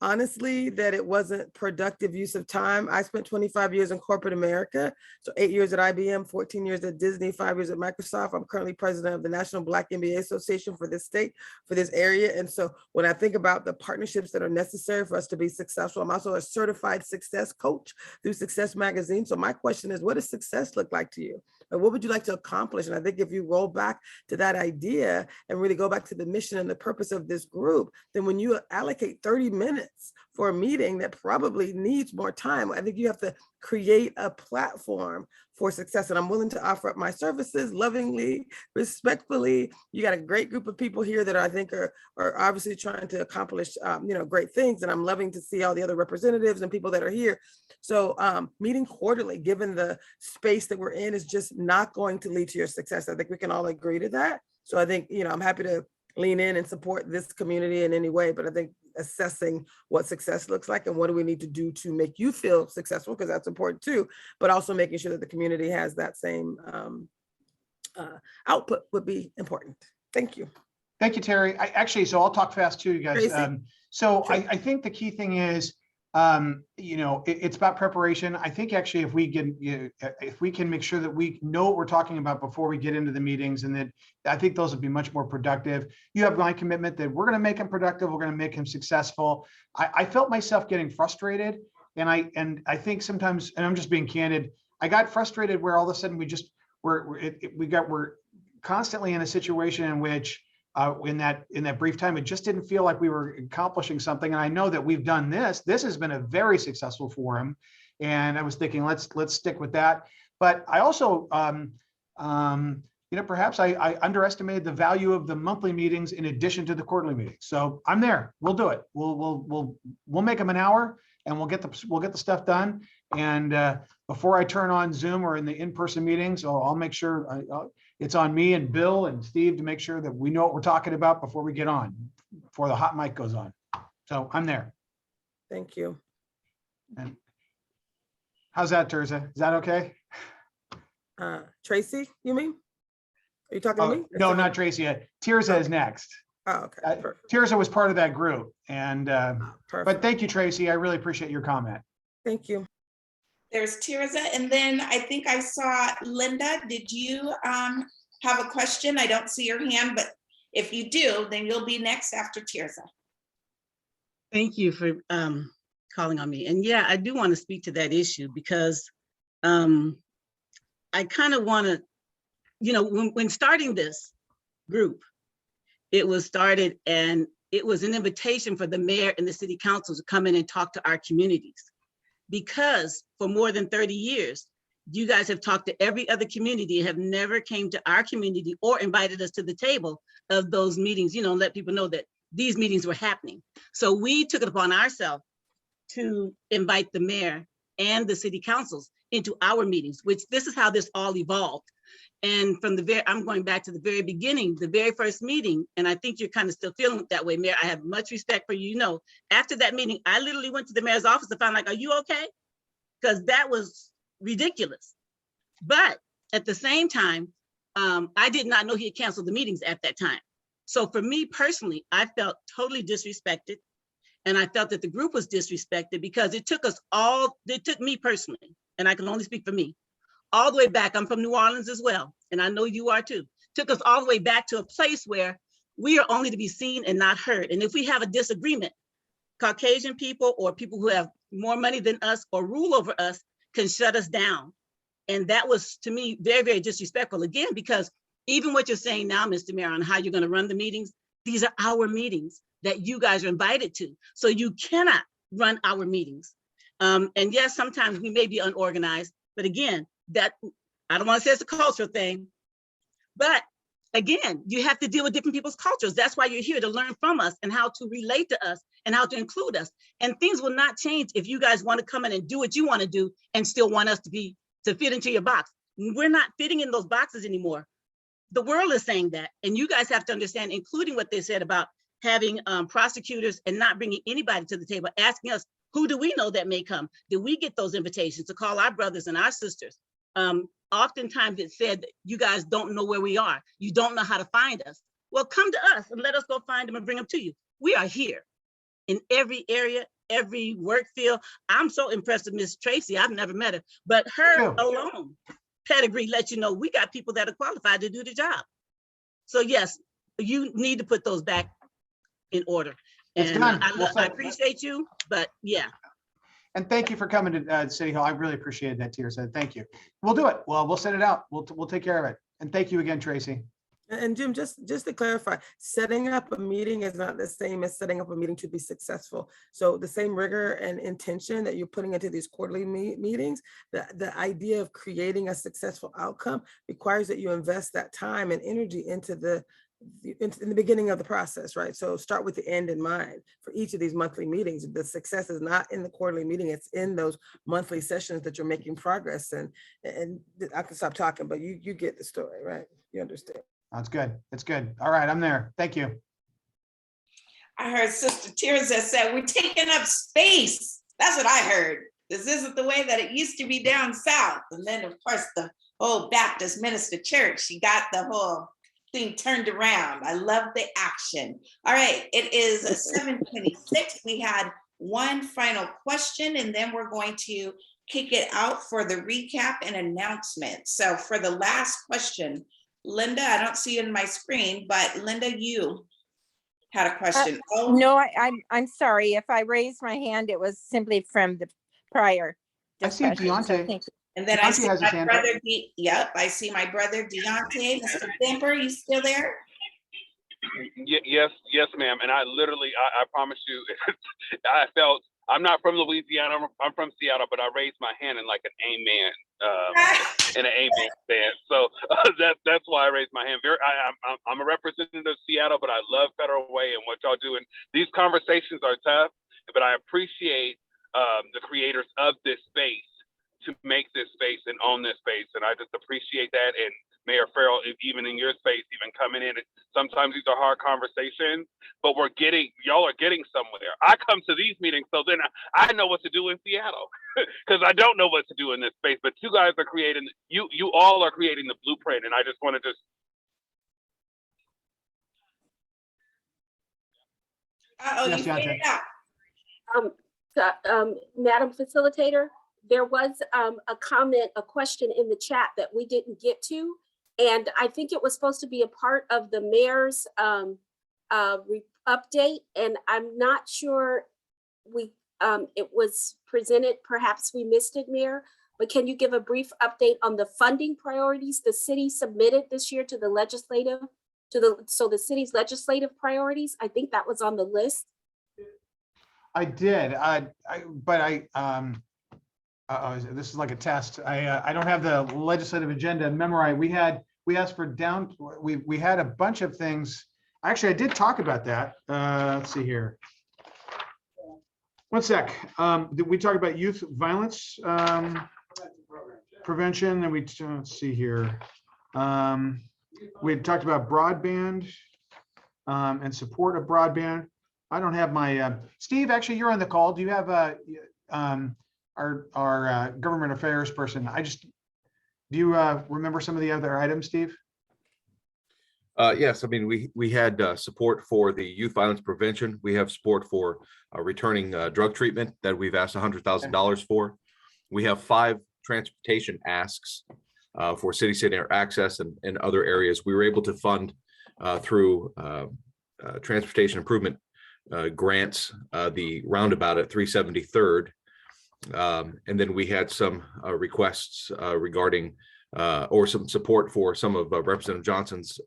honestly that it wasn't productive use of time. I spent 25 years in corporate America. So 8 years at IBM, 14 years at Disney, 5 years at Microsoft. I'm currently president of the National Black MBA Association for this state, for this area. And so when I think about the partnerships that are necessary for us to be successful, I'm also a certified success coach through Success Magazine. So my question is, what does success look like to you? And what would you like to accomplish? And I think if you roll back to that idea and really go back to the mission and the purpose of this group, then when you allocate 30 minutes for a meeting that probably needs more time, I think you have to create a platform for success. And I'm willing to offer up my services lovingly, respectfully. You got a great group of people here that I think are obviously trying to accomplish great things. And I'm loving to see all the other representatives and people that are here. So meeting quarterly, given the space that we're in, is just not going to lead to your success. I think we can all agree to that. So I think, I'm happy to lean in and support this community in any way, but I think assessing what success looks like and what do we need to do to make you feel successful, because that's important too, but also making sure that the community has that same output would be important. Thank you. Thank you, Teri. So I'll talk fast too, you guys. Sure. I think the key thing is, it's about preparation. I think actually if we can make sure that we know what we're talking about before we get into the meetings, and that I think those would be much more productive. You have my commitment that we're going to make him productive. We're going to make him successful. I felt myself getting frustrated, and I think sometimes, and I'm just being candid, I got frustrated where all of a sudden we're constantly in a situation in which in that brief time, it just didn't feel like we were accomplishing something. And I know that we've done this. This has been a very successful forum, and I was thinking, let's stick with that. But I also, perhaps I underestimated the value of the monthly meetings in addition to the quarterly meetings. So I'm there. We'll do it. We'll make them an hour, and we'll get the stuff done. And before I turn on Zoom or in the in-person meetings, I'll make sure it's on me and Bill and Steve to make sure that we know what we're talking about before we get on, before the hot mic goes on. So I'm there. Thank you. And how's that, Teresa? Is that okay? Tracy, you mean? Are you talking to me? No, not Tracy. Teresa is next. Oh, okay. Teresa was part of that group. And but thank you, Tracy. I really appreciate your comment. Thank you. There's Teresa, and then I think I saw Linda. Did you have a question? I don't see your hand, but if you do, then you'll be next after Teresa. Thank you for calling on me. And yeah, I do want to speak to that issue because I kind of want to, when starting this group, it was started and it was an invitation for the mayor and the city council to come in and talk to our communities. Because for more than 30 years, you guys have talked to every other community, have never came to our community or invited us to the table of those meetings, let people know that these meetings were happening. So we took it upon ourselves to invite the mayor and the city councils into our meetings, which this is how this all evolved. And from I'm going back to the very beginning, the very first meeting, and I think you're kind of still feeling that way, Mayor. I have much respect for you. After that meeting, I literally went to the mayor's office and found like, are you okay? Because that was ridiculous. But at the same time, I did not know he had canceled the meetings at that time. So for me personally, I felt totally disrespected. And I felt that the group was disrespected because it took me personally, and I can only speak for me, all the way back. I'm from New Orleans as well, and I know you are too. Took us all the way back to a place where we are only to be seen and not heard. And if we have a disagreement, Caucasian people or people who have more money than us or rule over us can shut us down. And that was, to me, very, very disrespectful. Again, because even what you're saying now, Mr. Mayor, on how you're going to run the meetings, these are our meetings that you guys are invited to. So you cannot run our meetings. And yes, sometimes we may be unorganized, but again, that I don't want to say it's a cultural thing, but again, you have to deal with different people's cultures. That's why you're here, to learn from us and how to relate to us and how to include us. And things will not change if you guys want to come in and do what you want to do and still want us to fit into your box. We're not fitting in those boxes anymore. The world is saying that, and you guys have to understand, including what they said about having prosecutors and not bringing anybody to the table, asking us, who do we know that may come? Did we get those invitations to call our brothers and our sisters? Oftentimes it said, you guys don't know where we are. You don't know how to find us. Well, come to us and let us go find them and bring them to you. We are here. in every area, every work field. I'm so impressed with Miss Tracy. I've never met her, but her alone pedigree lets you know we got people that are qualified to do the job. So yes, you need to put those back in order. It's And done. I appreciate you, but yeah. And thank you for coming to City Hall. I really appreciated that, Teri said. Thank you. We'll do it. Well, we'll send it out. We'll take care of it. And thank you again, Tracy. And Jim, just to clarify, setting up a meeting is not the same as setting up a meeting to be successful. So the same rigor and intention that you're putting into these quarterly meetings, the idea of creating a successful outcome requires that you invest that time and energy into in the beginning of the process, right? So start with the end in mind for each of these monthly meetings. The success is not in the quarterly meeting, it's in those monthly sessions that you're making progress in. And I can stop talking, but you get the story, right? You understand. That's good. That's good. All right, I'm there. Thank you. I heard Sister Tirza said, we're taking up space. That's what I heard. This isn't the way that it used to be down south. And then, of course, the whole Baptist Minister Church, she got the whole thing turned around. I love the action. All right, it is 7:26. We had one final question, and then we're going to kick it out for the recap and announcement. So for the last question, Linda, I don't see it in my screen, but Linda, you had a question. No, I'm sorry. If I raised my hand, it was simply from the prior discussion. I see Deontay. And then I see my brother, yep, I see my brother Deontay. Mr. Bimber, you still there? Yes, ma'am. And I literally, I promise you, I felt, I'm not from Louisiana, I'm from Seattle, but I raised my hand in like an amen, in an amen stand. So that's why I raised my hand. I'm a representative of Seattle, but I love Federal Way and what y'all do. And these conversations are tough, but I appreciate the creators of this space to make this space and own this space. And I just appreciate that. And Mayor Farrell, even in your space, even coming in, sometimes these are hard conversations, but y'all are getting somewhere. I come to these meetings, so then I know what to do in Seattle because I don't know what to do in this space, but you guys are creating, you all are creating the blueprint. And I just want to you figured it out. Madam Facilitator, there was a question in the chat that we didn't get to. And I think it was supposed to be a part of the mayor's update. And I'm not sure it was presented, perhaps we missed it, Mayor, but can you give a brief update on the funding priorities the city submitted this year to the legislative, so the city's legislative priorities? I think that was on the list. I did, this is like a test. I don't have the legislative agenda memorized. We asked for we had a bunch of things. Actually, I did talk about that. Let's see here. One sec. We talked about youth violence prevention, and let's see here. We had talked about broadband and support of broadband. I don't have my Steve. Actually, you're on the call. Do you have our government affairs person? Do you remember some of the other items, Steve? Yes, I mean, we had support for the youth violence prevention. We have support for returning drug treatment that we've asked $100,000 for. We have 5 transportation asks for city center access and other areas. We were able to fund through transportation improvement grants, the roundabout at 373rd. And then we had some requests regarding or some support for some of Representative Johnson's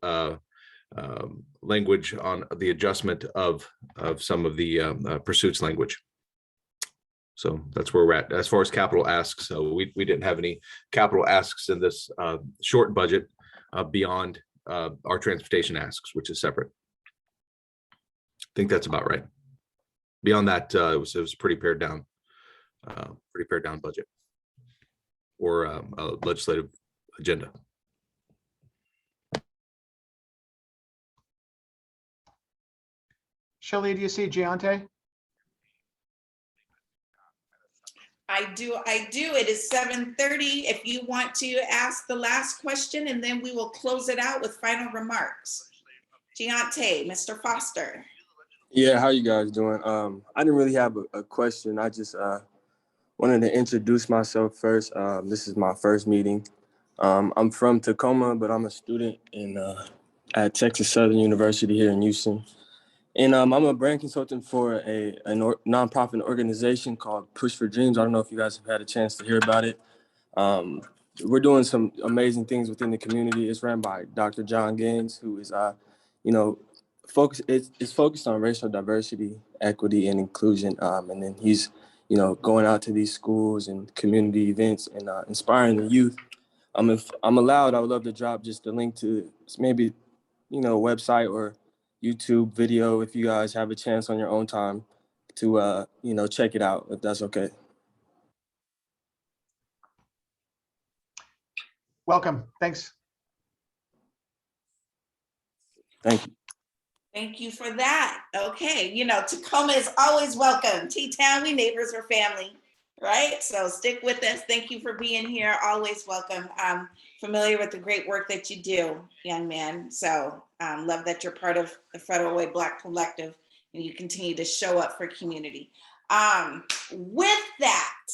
language on the adjustment of some of the pursuits language. So that's where we're at as far as capital asks. So we didn't have any capital asks in this short budget beyond our transportation asks, which is separate. I think that's about right. Beyond that, it was pretty pared down budget or a legislative agenda. Shelley, do you see Giante? I do. It is 7:30. If you want to ask the last question, and then we will close it out with final remarks. Giante, Mr. Foster. Yeah, how you guys doing? I didn't really have a question. I just wanted to introduce myself first. This is my first meeting. I'm from Tacoma, but I'm a student at Texas Southern University here in Houston. And I'm a brand consultant for a nonprofit organization called Push for Dreams. I don't know if you guys have had a chance to hear about it. We're doing some amazing things within the community. It's run by Dr. John Gaines, who is, it's focused on racial diversity, equity, and inclusion. And then he's, going out to these schools and community events and inspiring the youth. If I'm allowed, I would love to drop just a link to maybe, website or YouTube video if you guys have a chance on your own time to, check it out, if that's okay. Welcome. Thanks. Thank you. Thank you for that. Okay, Tacoma is always welcome. T-Town, we neighbors or family, right? So stick with us. Thank you for being here. Always welcome. I'm familiar with the great work that you do, young man. So love that you're part of the Federal Way Black Collective and you continue to show up for community. With that,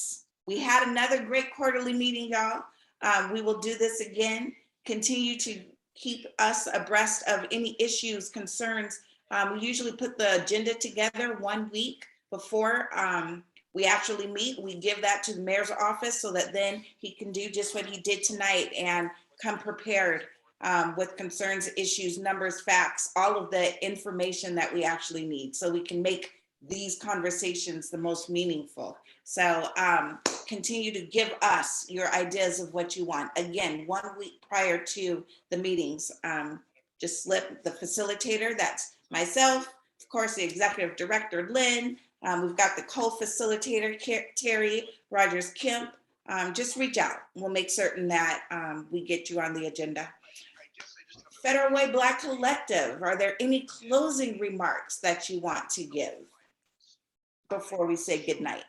we had another great quarterly meeting, y'all. We will do this again. Continue to keep us abreast of any issues, concerns. We usually put the agenda together 1 week before we actually meet. We give that to the mayor's office so that then he can do just what he did tonight and come prepared with concerns, issues, numbers, facts, all of the information that we actually need so we can make these conversations the most meaningful. So continue to give us your ideas of what you want. Again, 1 week prior to the meetings, just slip the facilitator, that's myself, of course, the executive director, Lynn. We've got the co-facilitator, Teri, Rogers, Kemp. Just reach out. We'll make certain that we get you on the agenda. Federal Way Black Collective, are there any closing remarks that you want to give before we say goodnight?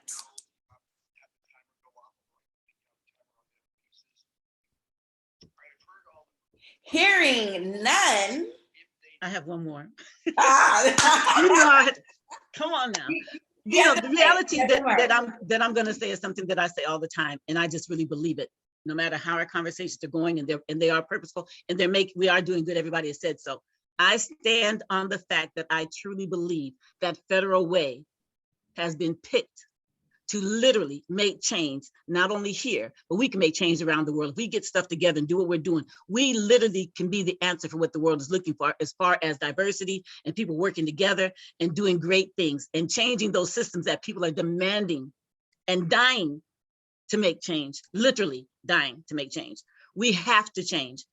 Hearing none. I have one more. Ah. Come on now. The reality that I'm going to say is something that I say all the time, and I just really believe it. No matter how our conversations are going, and they are purposeful, and we are doing good. Everybody has said so. I stand on the fact that I truly believe that Federal Way has been picked to literally make change, not only here, but we can make change around the world. If we get stuff together and do what we're doing, we literally can be the answer for what the world is looking for as far as diversity and people working together and doing great things and changing those systems that people are demanding and dying to make change, literally dying to make change. We have to change.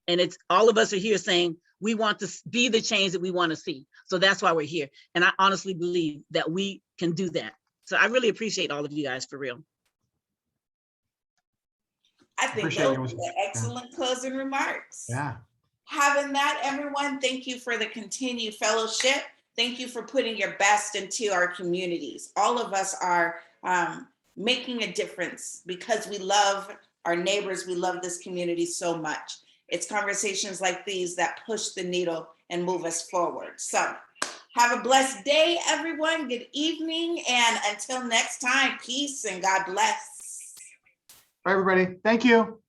And it's all of us are here saying, we want to be the change that we want to see. So that's why we're here. And I honestly believe that we can do that. So I really appreciate all of you guys, for real. I think those are excellent closing remarks. Yeah. Having that, everyone, thank you for the continued fellowship. Thank you for putting your best into our communities. All of us are making a difference because we love our neighbors. We love this community so much. It's conversations like these that push the needle and move us forward. So have a blessed day, everyone. Good evening. And until next time, peace and God bless. Bye, everybody. Thank you.